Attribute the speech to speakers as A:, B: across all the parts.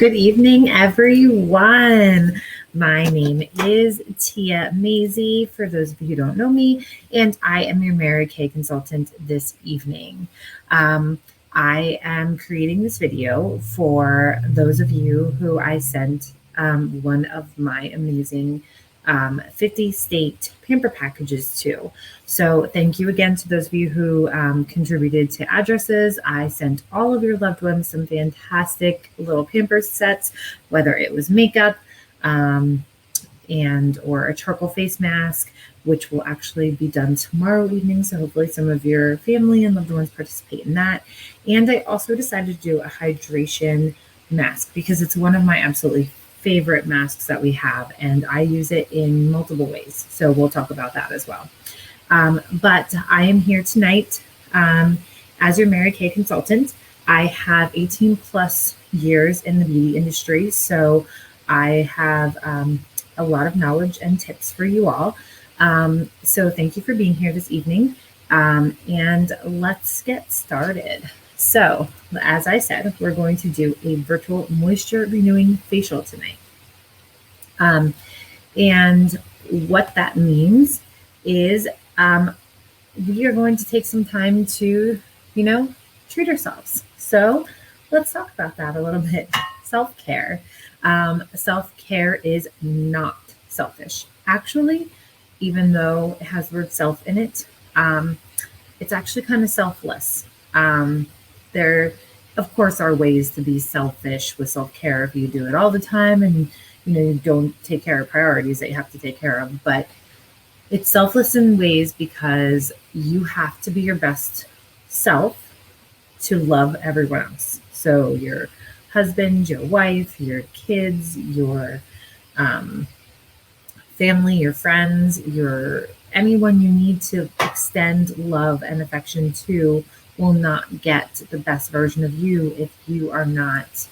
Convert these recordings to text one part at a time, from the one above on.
A: Good evening, everyone. My name is Tia Maisie, for those of you who don't know me, and I am your Mary Kay consultant this evening. I am creating this video for those of you who I sent one of my amazing 50 state pamper packages to. So thank you again to those of you who contributed to addresses. I sent all of your loved ones some fantastic little pamper sets, whether it was makeup and or a charcoal face mask, which will actually be done tomorrow evening. So hopefully some of your family and loved ones participate in that. And I also decided to do a hydration mask because it's one of my absolutely favorite masks that we have, and I use it in multiple ways. So we'll talk about that as well. But I am here tonight as your Mary Kay consultant. I have 18 plus years in the beauty industry, so I have a lot of knowledge and tips for you all. So thank you for being here this evening, and let's get started. So, as I said, we're going to do a virtual moisture renewing facial tonight. And what that means is we are going to take some time to, treat ourselves. So let's talk about that a little bit. Self-care. Self-care is not selfish. Actually, even though it has the word self in it, it's actually kind of selfless. There, of course, are ways to be selfish with self-care if you do it all the time and, you don't take care of priorities that you have to take care of. But it's selfless in ways because you have to be your best self to love everyone else. So your husband, your wife, your kids, your family, your friends, anyone you need to extend love and affection to will not get the best version of you if you are not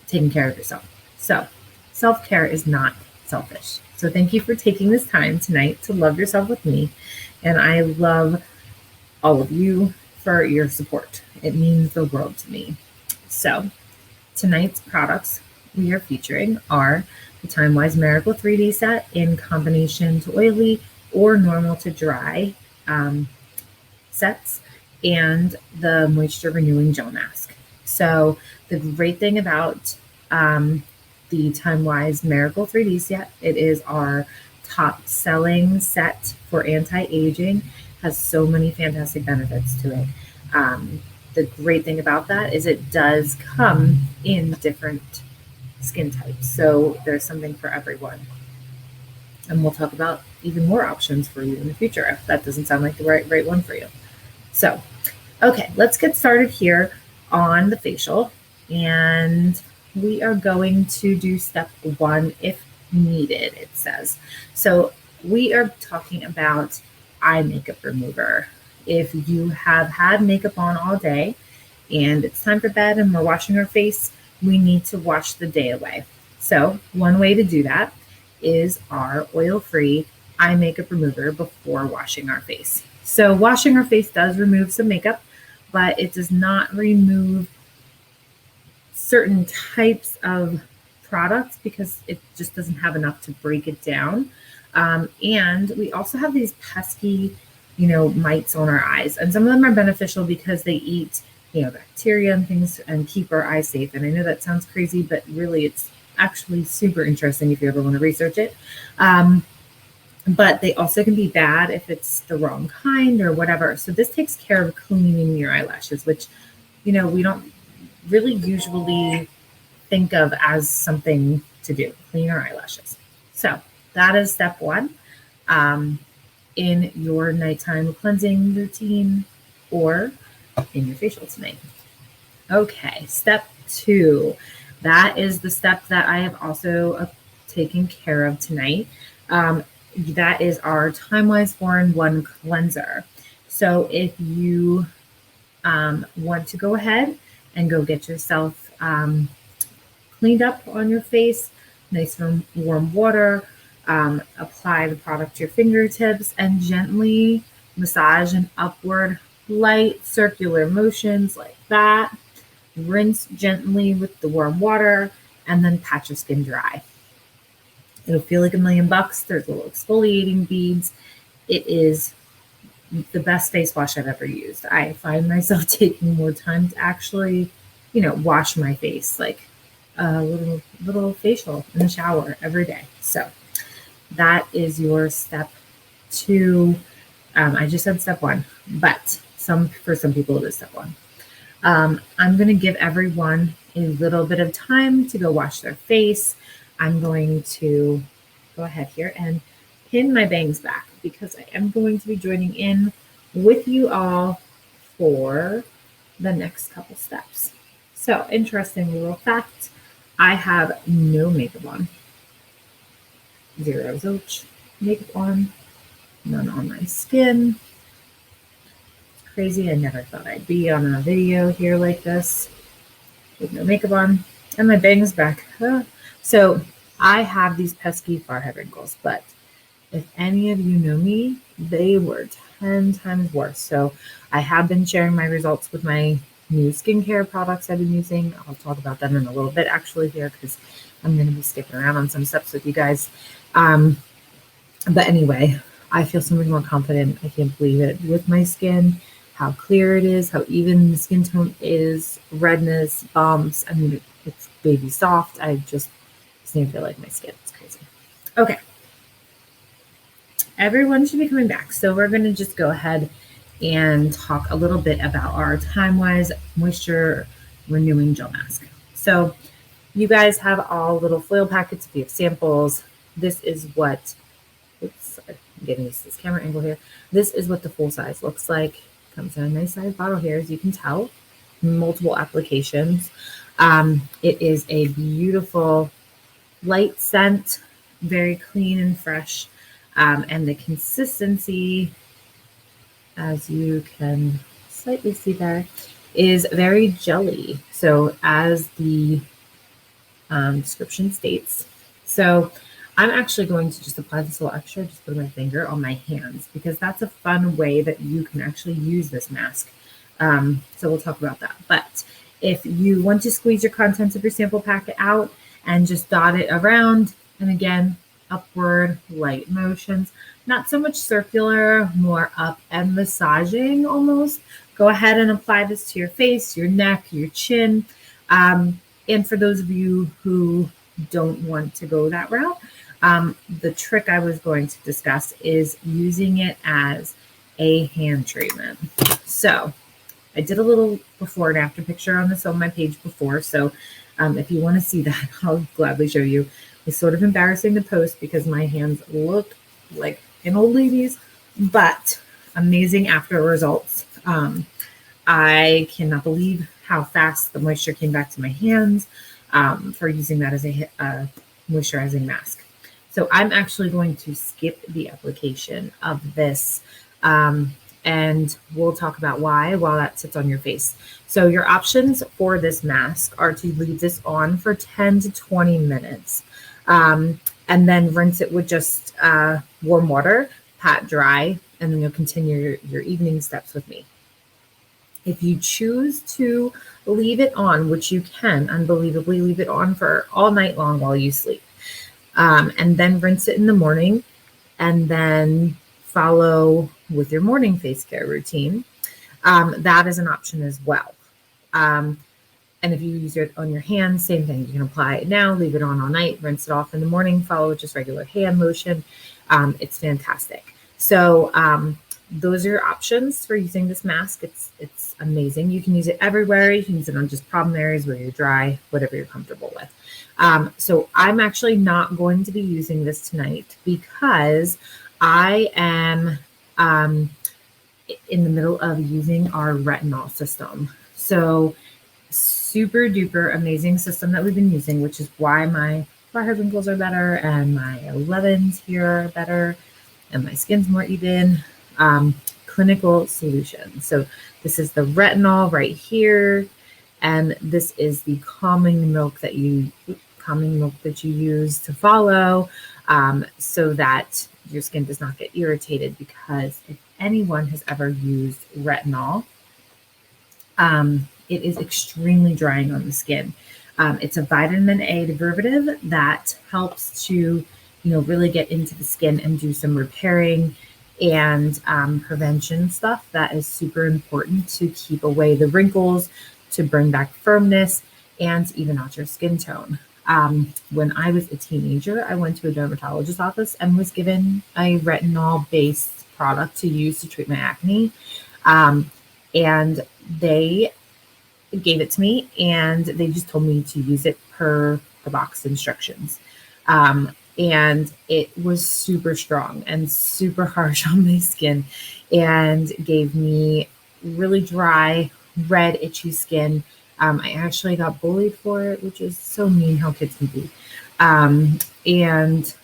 A: taking care of yourself. So self-care is not selfish. So thank you for taking this time tonight to love yourself with me. And I love all of you for your support. It means the world to me. So tonight's products we are featuring are the Time Wise Miracle 3D set in combination to oily or normal to dry sets, and the moisture renewing gel mask. So the great thing about the Time Wise Miracle 3D set, it is our top selling set for anti-aging, has so many fantastic benefits to it. The great thing about that is it does come in different skin types. So there's something for everyone. And we'll talk about even more options for you in the future if that doesn't sound like the right one for you. So, okay, let's get started here on the facial. And we are going to do step 1 if needed, it says. So we are talking about eye makeup remover. If you have had makeup on all day and it's time for bed and we're washing our face, we need to wash the day away. So one way to do that is our oil-free eye makeup remover before washing our face. So washing our face does remove some makeup, but it does not remove certain types of products because it just doesn't have enough to break it down. And we also have these pesky, mites on our eyes. And some of them are beneficial because they eat, bacteria and things and keep our eyes safe. And I know that sounds crazy, but really it's actually super interesting if you ever want to research it. But they also can be bad if it's the wrong kind or whatever. So this takes care of cleaning your eyelashes, which, we don't really usually think of as something to do, clean our eyelashes. So that is step 1 in your nighttime cleansing routine or in your facial tonight. Okay, step 2. That is the step that I have also taken care of tonight. That is our Time Wise 4-in-1 cleanser. So if you want to go ahead and go get yourself cleaned up on your face, nice warm water, apply the product to your fingertips and gently massage in upward light circular motions like that. rinse gently with the warm water, and then pat your skin dry. It'll feel like $1,000,000. There's little exfoliating beads. It is the best face wash I've ever used. I find myself taking more time to actually, wash my face, like a little facial in the shower every day. So that is your step 2. I just said step 1, but for some people it is step 1. I'm going to give everyone a little bit of time to go wash their face. I'm going to go ahead here and pin my bangs back because I am going to be joining in with you all for the next couple steps. So, interesting little fact, I have no makeup on. 0 zilch makeup on, none on my skin. It's crazy. I never thought I'd be on a video here like this with no makeup on and my bangs back. So I have these pesky forehead wrinkles, but if any of you know me, they were 10 times worse. So I have been sharing my results with my new skincare products I've been using. I'll talk about them in a little bit actually here because I'm going to be skipping around on some steps with you guys. But anyway, I feel so much more confident. I can't believe it with my skin, how clear it is, how even the skin tone is, redness, bumps. I mean, it's baby soft. I just need to feel like my skin. It's crazy. Okay. Everyone should be coming back. So we're going to just go ahead and talk a little bit about our Time-Wise Moisture Renewing Gel Mask. So you guys have all little foil packets if you have samples. This is what, oops, I'm getting used to this camera angle here. This is what the full size looks like. Comes in a nice size bottle here, as you can tell. Multiple applications. It is a beautiful light scent, very clean and fresh. And the consistency, as you can slightly see there, is very jelly. So as the description states. So I'm actually going to just apply this little extra, just put my finger on my hands because that's a fun way that you can actually use this mask. So we'll talk about that. But if you want to squeeze your contents of your sample packet out and just dot it around, and again, upward light motions, not so much circular, more up and massaging almost. Go ahead and apply this to your face, your neck, your chin. And for those of you who don't want to go that route, the trick I was going to discuss is using it as a hand treatment. So I did a little before and after picture on this on my page before. So if you want to see that, I'll gladly show you. It's sort of embarrassing to post because my hands look like an old lady's, but amazing after results. I cannot believe how fast the moisture came back to my hands for using that as a moisturizing mask. So I'm actually going to skip the application of this and we'll talk about why while that sits on your face. So your options for this mask are to leave this on for 10 to 20 minutes and then rinse it with just warm water, pat dry, and then you'll continue your evening steps with me. If you choose to leave it on, which you can unbelievably leave it on for all night long while you sleep, and then rinse it in the morning, and then follow with your morning face care routine, that is an option as well. And if you use it on your hands, same thing. You can apply it now, leave it on all night, rinse it off in the morning, follow with just regular hand lotion. It's fantastic. So those are your options for using this mask. It's amazing. You can use it everywhere. You can use it on just problem areas where you're dry, whatever you're comfortable with. So I'm actually not going to be using this tonight because I am in the middle of using our retinol system. So super duper amazing system that we've been using, which is why my forehead wrinkles are better and my 11s here are better and my skin's more even. Clinical solution. So this is the retinol right here, and this is the calming milk that you use to follow, so that your skin does not get irritated. Because if anyone has ever used retinol, it is extremely drying on the skin. It's a vitamin A derivative that helps to, really get into the skin and do some repairing and prevention stuff that is super important to keep away the wrinkles, to bring back firmness, and to even out your skin tone. When I was a teenager, I went to a dermatologist's office and was given a retinol-based product to use to treat my acne. And they gave it to me, and they just told me to use it per the box instructions. And it was super strong and super harsh on my skin and gave me really dry, red, itchy skin. I actually got bullied for it, which is so mean how kids can be. And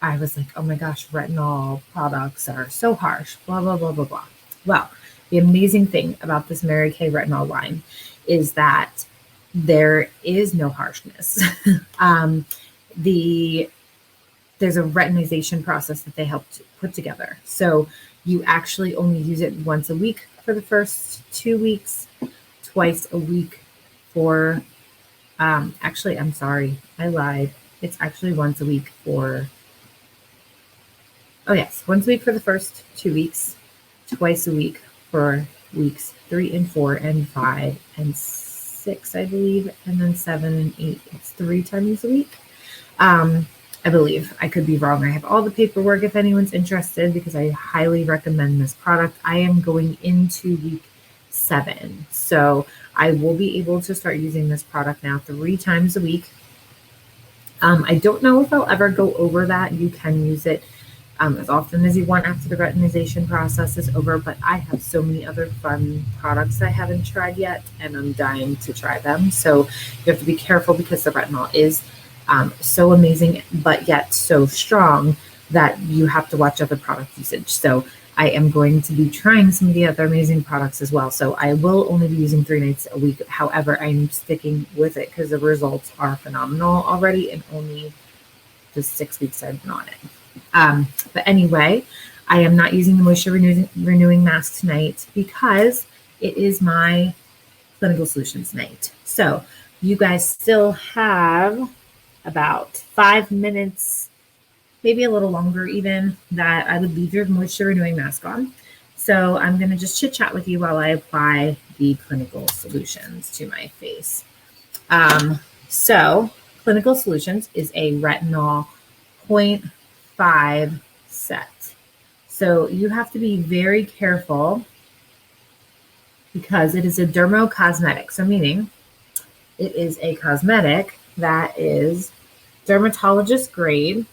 A: I was like, oh my gosh, retinol products are so harsh, blah, blah, blah, blah, blah. Well, the amazing thing about this Mary Kay retinol line is that there is no harshness. There's a retinization process that they help to put together. So you actually only use it once a week for the first 2 weeks, twice a week for, actually, I'm sorry, I lied. It's actually once a week for, once a week for the first 2 weeks, twice a week for weeks 3 and 4 and 5 and 6, I believe, and then 7 and 8. It's 3 times a week. I believe. I could be wrong. I have all the paperwork if anyone's interested, because I highly recommend this product. I am going into week 7. So I will be able to start using this product now 3 times a week. I don't know if I'll ever go over that. You can use it as often as you want after the retinization process is over, but I have so many other fun products I haven't tried yet, and I'm dying to try them. So you have to be careful, because the retinol is so amazing, but yet so strong that you have to watch other product usage. So I am going to be trying some of the other amazing products as well. So I will only be using 3 nights a week. However, I'm sticking with it because the results are phenomenal already in only the 6 weeks I've been on it. But anyway, I am not using the Moisture Renewing Mask tonight because it is my Clinical Solutions night. So you guys still have about 5 minutes, maybe a little longer even, that I would leave your Moisture Renewing Mask on. So I'm going to just chit chat with you while I apply the Clinical Solutions to my face. So Clinical Solutions is a retinol 0.5 set. So you have to be very careful because it is a dermocosmetic. So meaning it is a cosmetic that is dermatologist grade,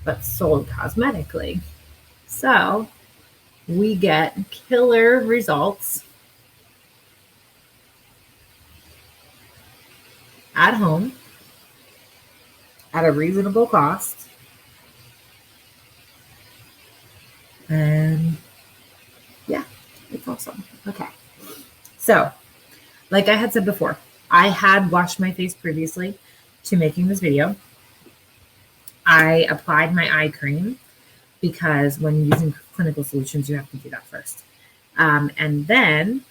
A: but sold cosmetically. So we get killer results at home at a reasonable cost. And yeah, it's awesome. Okay. So, like I had said before, I had washed my face previously to making this video. I applied my eye cream because when using Clinical Solutions, you have to do that first. And then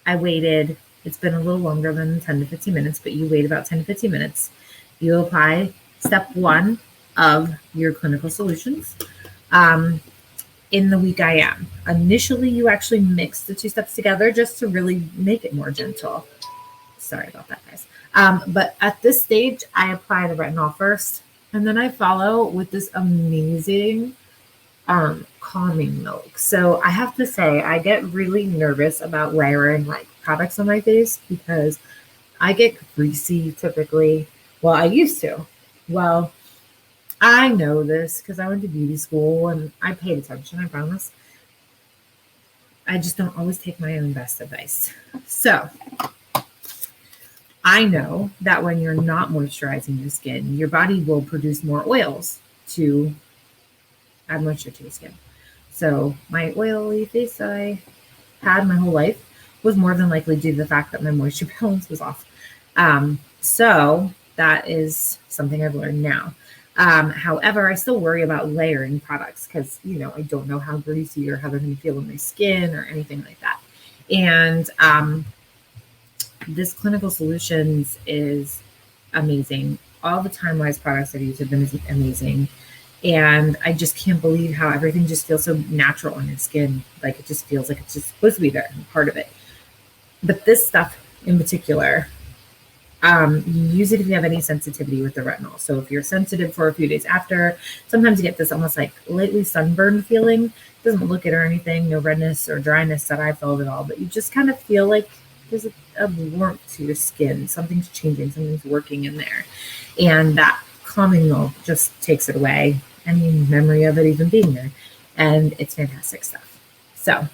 A: I waited. It's been a little longer than 10 to 15 minutes, but you wait about 10 to 15 minutes. You apply step 1 of your Clinical Solutions in the week I am. Initially, you actually mix the 2 steps together just to really make it more gentle. Sorry about that, guys. But at this stage, I apply the retinol first, and then I follow with this amazing calming milk. So I have to say, I get really nervous about layering like products on my face because I get greasy typically. Well, I used to. Well, I know this because I went to beauty school and I paid attention, I promise. I just don't always take my own best advice. So I know that when you're not moisturizing your skin, your body will produce more oils to add moisture to your skin. So my oily face that I had my whole life was more than likely due to the fact that my moisture balance was off. So that is something I've learned now. However, I still worry about layering products because, I don't know how greasy or how they're going to feel in my skin or anything like that. And this Clinical Solutions is amazing. All the Time-Wise products I've used have been amazing. And I just can't believe how everything just feels so natural on your skin. Like it just feels like it's just supposed to be there, part of it. But this stuff in particular, you use it if you have any sensitivity with the retinol. So if you're sensitive for a few days after, sometimes you get this almost like lightly sunburned feeling. It doesn't look it or anything, no redness or dryness that I felt at all, but you just kind of feel like there's a warmth to your skin. Something's changing, something's working in there. And that calming milk just takes it away, any memory of it even being there. And it's fantastic stuff. So,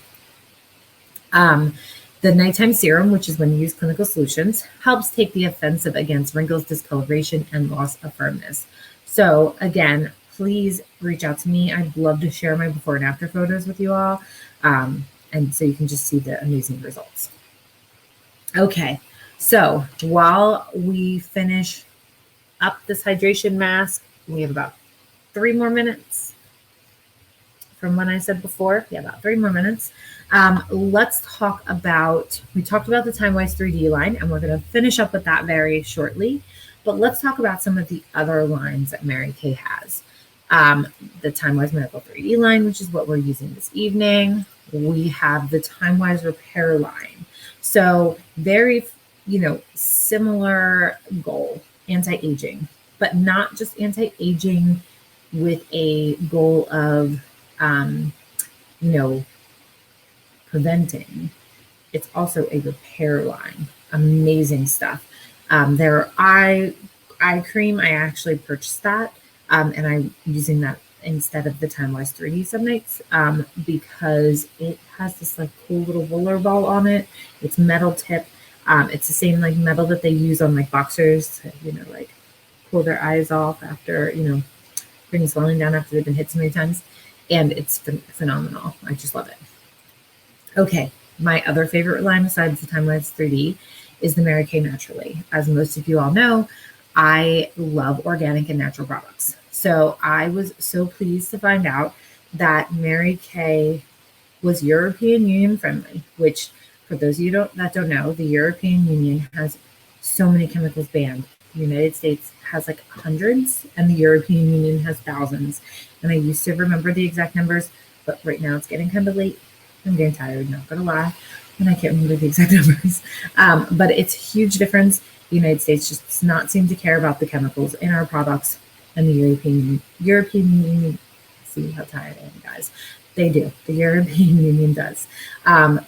A: the nighttime serum, which is when you use Clinical Solutions, helps take the offensive against wrinkles, discoloration, and loss of firmness. So again, please reach out to me. I'd love to share my before and after photos with you all. And so you can just see the amazing results. Okay, so while we finish up this hydration mask, we have about 3 more minutes from what I said before. Yeah, about 3 more minutes. Let's talk about, we talked about the Time-Wise 3D line, and we're going to finish up with that very shortly. But let's talk about some of the other lines that Mary Kay has. The Time-Wise Miracle 3D line, which is what we're using this evening. We have the Time-Wise Repair line. So very, similar goal, anti-aging, but not just anti-aging with a goal of, preventing. It's also a repair line. Amazing stuff. Their eye cream, I actually purchased that, and I'm using that instead of the Time-Wise 3D some nights, because it has this like cool little roller ball on it. It's metal tip. It's the same like metal that they use on like boxers to, like pull their eyes off after, bring swelling down after they've been hit so many times. And it's phenomenal. I just love it. Okay, my other favorite line besides the Time-Wise 3D is the Mary Kay Naturally. As most of you all know, I love organic and natural products. So I was so pleased to find out that Mary Kay was European Union friendly, which for those of you that don't know, the European Union has so many chemicals banned. The United States has like hundreds and the European Union has thousands. And I used to remember the exact numbers, but right now it's getting kind of late. I'm getting tired, not gonna lie, and I can't remember the exact numbers. But it's a huge difference. The United States just does not seem to care about the chemicals in our products, and the European Union, see how tired I am, guys. They do. The European Union does.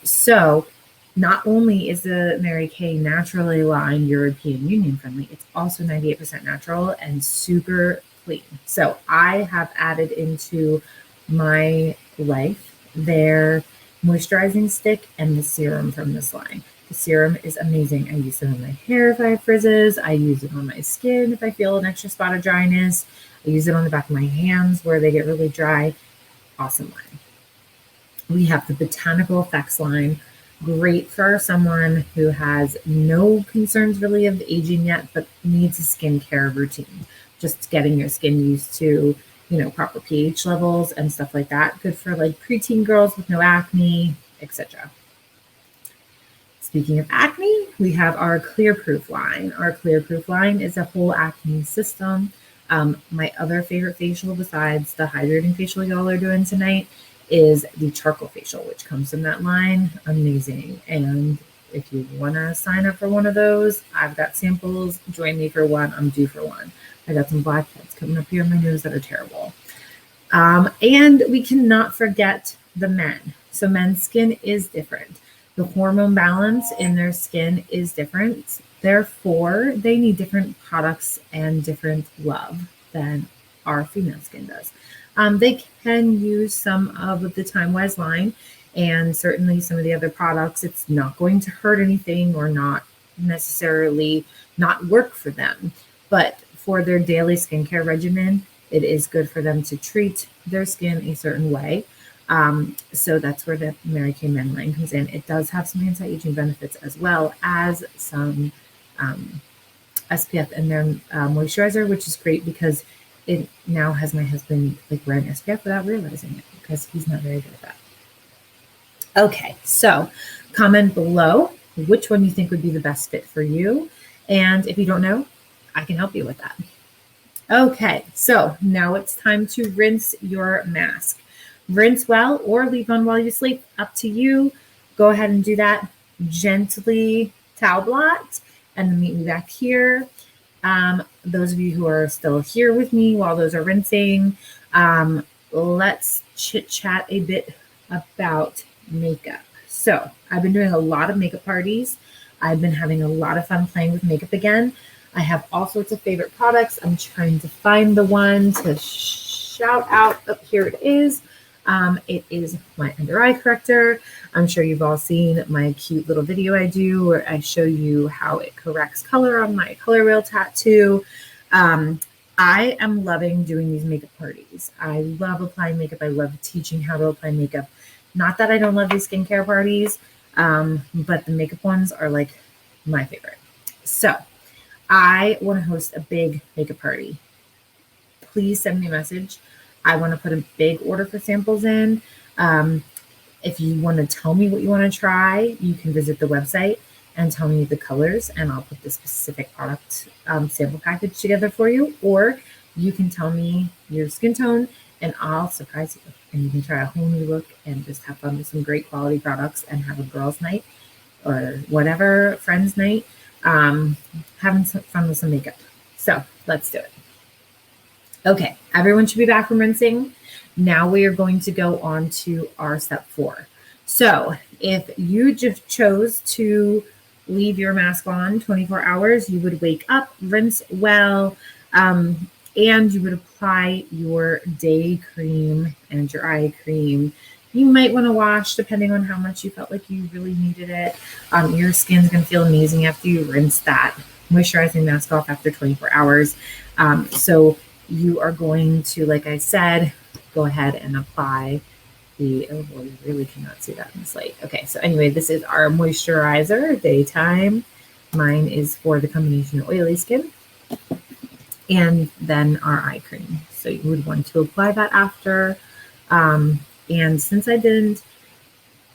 A: So not only is the Mary Kay Naturally line European Union friendly, it's also 98% natural and super clean. So I have added into my life their moisturizing stick and the serum from this line. The serum is amazing. I use it on my hair if I have frizzes. I use it on my skin if I feel an extra spot of dryness. I use it on the back of my hands where they get really dry. Awesome line. We have the Botanical Effects line. Great for someone who has no concerns really of aging yet, but needs a skincare routine. Just getting your skin used to proper pH levels and stuff like that. Good for like preteen girls with no acne, etc. Speaking of acne, we have our Clear Proof line. Our Clear Proof line is a whole acne system. My other favorite facial besides the hydrating facial y'all are doing tonight is the charcoal facial, which comes from that line. Amazing. And if you want to sign up for one of those, I've got samples. Join me for one. I'm due for one. I got some blackheads coming up here in my nose that are terrible. And we cannot forget the men. So men's skin is different. The hormone balance in their skin is different. Therefore, they need different products and different love than our female skin does. They can use some of the Time-Wise line and certainly some of the other products. It's not going to hurt anything or not necessarily not work for them. But for their daily skincare regimen, it is good for them to treat their skin a certain way. So that's where the Mary Kay Men line comes in. It does have some anti-aging benefits as well as some SPF in their moisturizer, which is great because it now has my husband like wearing SPF without realizing it because he's not very good at that. Okay, so comment below which one you think would be the best fit for you. And if you don't know, I can help you with that. Okay, so now it's time to rinse your mask. Rinse well or leave on while you sleep, up to you. Go ahead and do that. Gently towel blot and then meet me back here. Those of you who are still here with me while those are rinsing, let's chit chat a bit about makeup. So I've been doing a lot of makeup parties. I've been having a lot of fun playing with makeup again. I have all sorts of favorite products. I'm trying to find the one to shout out. Oh, here it is. It is my under eye corrector. I'm sure you've all seen my cute little video I do where I show you how it corrects color on my color wheel tattoo. I am loving doing these makeup parties. I love applying makeup. I love teaching how to apply makeup. Not that I don't love these skincare parties, but the makeup ones are like my favorite. So I want to host a big makeup party. Please send me a message. I want to put a big order for samples in. If you want to tell me what you want to try, you can visit the website and tell me the colors, and I'll put the specific product sample package together for you. Or you can tell me your skin tone, and I'll surprise you. And you can try a whole new look and just have fun with some great quality products and have a girls' night or whatever, friends' night, having some fun with some makeup. So let's do it. Okay, everyone should be back from rinsing. Now we are going to go on to our step 4. So if you just chose to leave your mask on 24 hours, you would wake up, rinse well, and you would apply your day cream and your eye cream. You might want to wash depending on how much you felt like you really needed it. Your skin's going to feel amazing after you rinse that moisturizing mask off after 24 hours. So you are going to, like I said, go ahead and apply the, oh boy, you really cannot see that in this light. Okay, so anyway, this is our moisturizer, daytime. Mine is for the combination of oily skin. And then our eye cream. So you would want to apply that after. And since I didn't,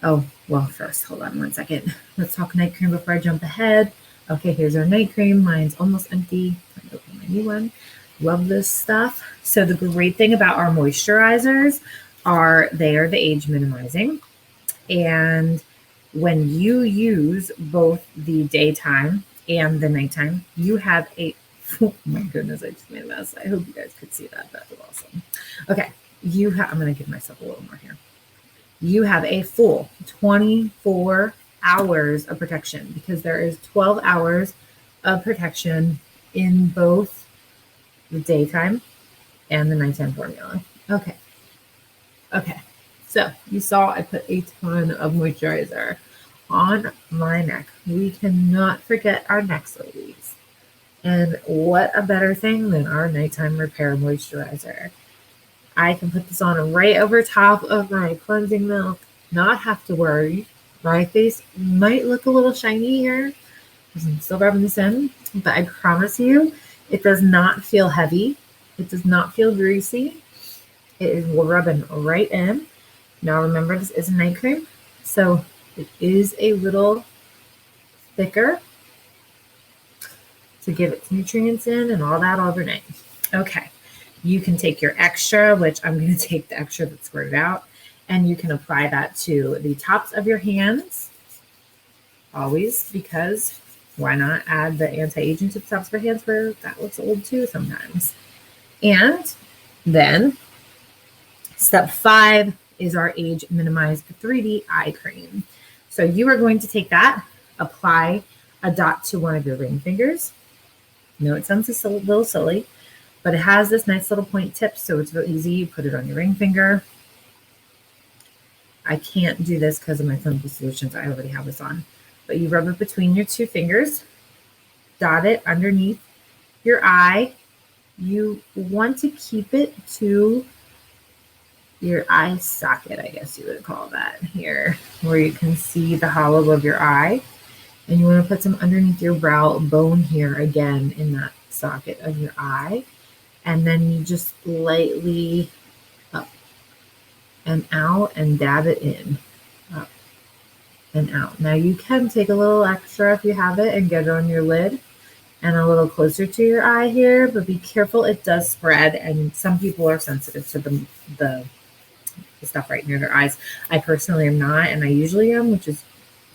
A: oh, well, first, hold on one second. Let's talk night cream before I jump ahead. Okay, here's our night cream. Mine's almost empty. I'm going to open my new one. Love this stuff. So the great thing about our moisturizers are they are the age minimizing. And when you use both the daytime and the nighttime, you have a, oh my goodness, I just made a mess. I hope you guys could see that. That was awesome. Okay, I'm going to give myself a little more here. You have a full 24 hours of protection because there is 12 hours of protection in both the daytime and the nighttime formula. Okay. So you saw I put a ton of moisturizer on my neck. We cannot forget our necks, ladies. And what a better thing than our nighttime repair moisturizer. I can put this on right over top of my cleansing milk, not have to worry. My face might look a little shiny here because I'm still rubbing this in, but I promise you, it does not feel heavy. It does not feel greasy. It is rubbing right in. Now remember, this is a night cream, so it is a little thicker to give its nutrients in and all that overnight. Okay, you can take your extra, which I'm going to take the extra that's squirted out, and you can apply that to the tops of your hands, always, because why not add the anti-aging to the tops of your hands where that looks old too sometimes. And then step 5 is our age minimized 3D eye cream. So you are going to take that, apply a dot to one of your ring fingers. I know it sounds a little silly, but it has this nice little point tip, so it's real easy. You put it on your ring finger. I can't do this because of my Funky Solutions. I already have this on. But you rub it between your 2 fingers, dot it underneath your eye. You want to keep it to your eye socket, I guess you would call that here, where you can see the hollow of your eye. And you want to put some underneath your brow bone here again in that socket of your eye. And then you just lightly up and out and dab it in. Up and out. Now you can take a little extra if you have it and get it on your lid and a little closer to your eye here, but be careful, it does spread, and some people are sensitive to the stuff right near their eyes. I personally am not, and I usually am, which is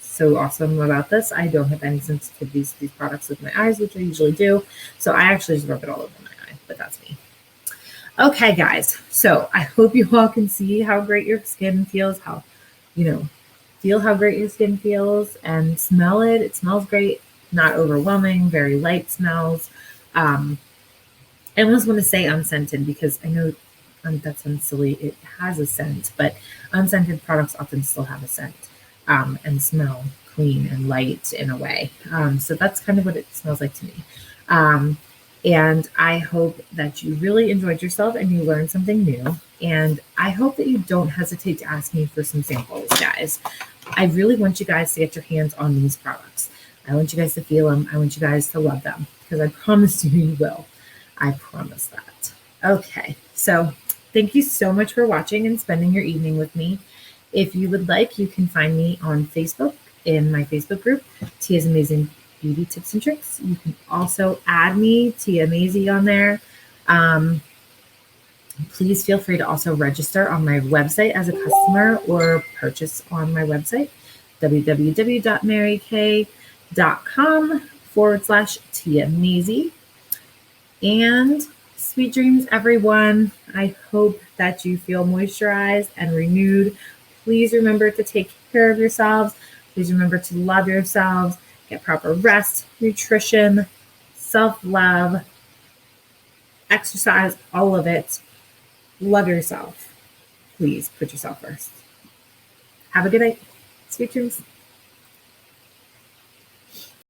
A: so awesome about this. I don't have any sensitivities to these products with my eyes, which I usually do. So I actually just rub it all over my eye, but that's me. Okay, guys. So I hope you all can see how great your skin feels, how, feel how great your skin feels and smell it. It smells great, not overwhelming, very light smells. I almost want to say unscented because I know that sounds silly. It has a scent, but unscented products often still have a scent and smell clean and light in a way. So that's kind of what it smells like to me. And I hope that you really enjoyed yourself and you learned something new. And I hope that you don't hesitate to ask me for some samples, guys. I really want you guys to get your hands on these products. I want you guys to feel them. I want you guys to love them because I promise you will. I promise that. Okay, so thank you so much for watching and spending your evening with me. If you would like, you can find me on Facebook in my Facebook group, Tia's Amazing Beauty Tips and Tricks. You can also add me, Tia Maisie, on there. Please feel free to also register on my website as a customer or purchase on my website, www.marykay.com/Tia Maisie. And sweet dreams, everyone. I hope that you feel moisturized and renewed. Please remember to take care of yourselves. Please remember to love yourselves. Get proper rest, nutrition, self-love, exercise, all of it. Love yourself. Please put yourself first. Have a good night. Sweet dreams.